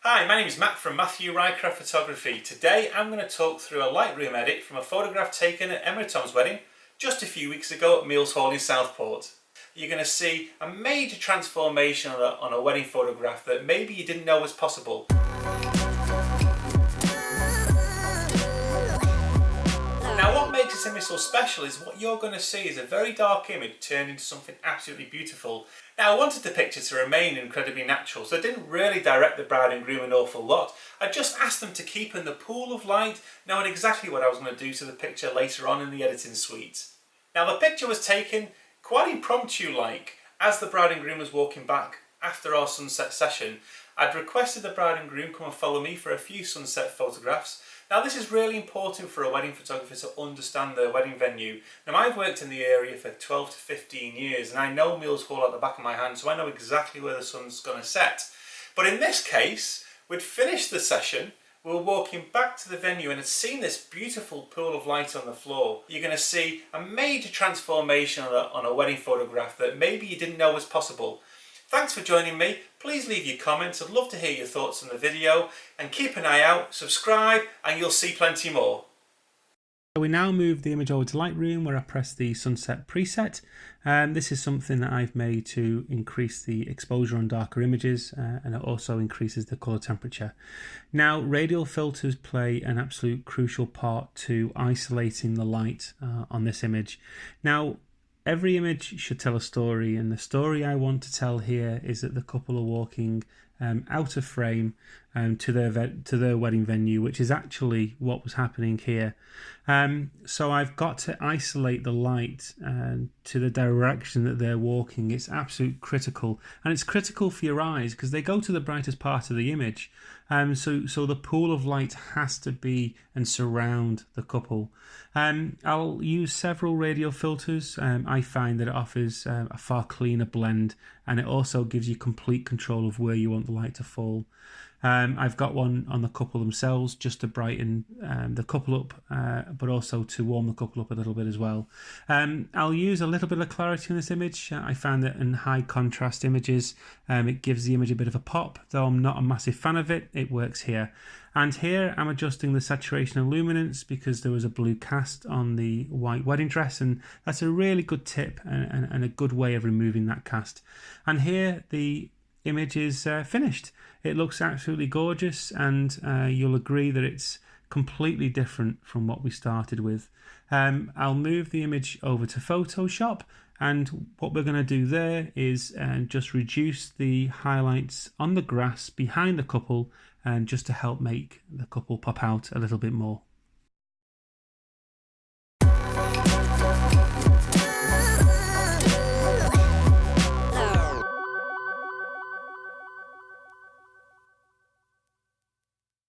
Hi, my name is Matt from Matthew Rycraft Photography. Today I'm going to talk through a Lightroom edit from a photograph taken at Emma Tom's wedding just a few weeks ago at Mills Hall in Southport. You're going to see a major transformation on a wedding photograph that maybe you didn't know was possible. Now what makes this image so special is what you're going to see is a very dark image turned into something absolutely beautiful. Now I wanted the picture to remain incredibly natural, so I didn't really direct the bride and groom an awful lot. I just asked them to keep in the pool of light, knowing exactly what I was going to do to the picture later on in the editing suite. Now the picture was taken quite impromptu-like as the bride and groom was walking back after our sunset session. I'd requested the bride and groom come and follow me for a few sunset photographs. Now this is really important for a wedding photographer to understand their wedding venue. Now I've worked in the area for 12 to 15 years and I know Mills Hall at the back of my hand, so I know exactly where the sun's going to set. But in this case, we'd finished the session, we were walking back to the venue and had seen this beautiful pool of light on the floor. You're going to see a major transformation on a wedding photograph that maybe you didn't know was possible. Thanks for joining me. Please leave your comments. I'd love to hear your thoughts on the video, and keep an eye out, subscribe, and you'll see plenty more. So we now move the image over to Lightroom where I press the sunset preset. This is something that I've made to increase the exposure on darker images and it also increases the color temperature. Now radial filters play an absolute crucial part to isolating the light on this image. Now every image should tell a story, and the story I want to tell here is that the couple are walking out of frame to their wedding venue, which is actually what was happening here. So I've got to isolate the light to the direction that they're walking. It's absolutely critical, and it's critical for your eyes because they go to the brightest part of the image. So the pool of light has to be and surround the couple. I'll use several radial filters. I find that it offers a far cleaner blend, and it also gives you complete control of where you want the light to fall. I've got one on the couple themselves just to brighten the couple up, but also to warm the couple up a little bit as well. I'll use a little bit of clarity in this image. I found that in high contrast images it gives the image a bit of a pop, though I'm not a massive fan of it. It works here. And here I'm adjusting the saturation and luminance because there was a blue cast on the white wedding dress, and that's a really good tip and a good way of removing that cast. And here the image is finished. It looks absolutely gorgeous, and you'll agree that it's completely different from what we started with. I'll move the image over to Photoshop, and what we're going to do there is just reduce the highlights on the grass behind the couple, and just to help make the couple pop out a little bit more.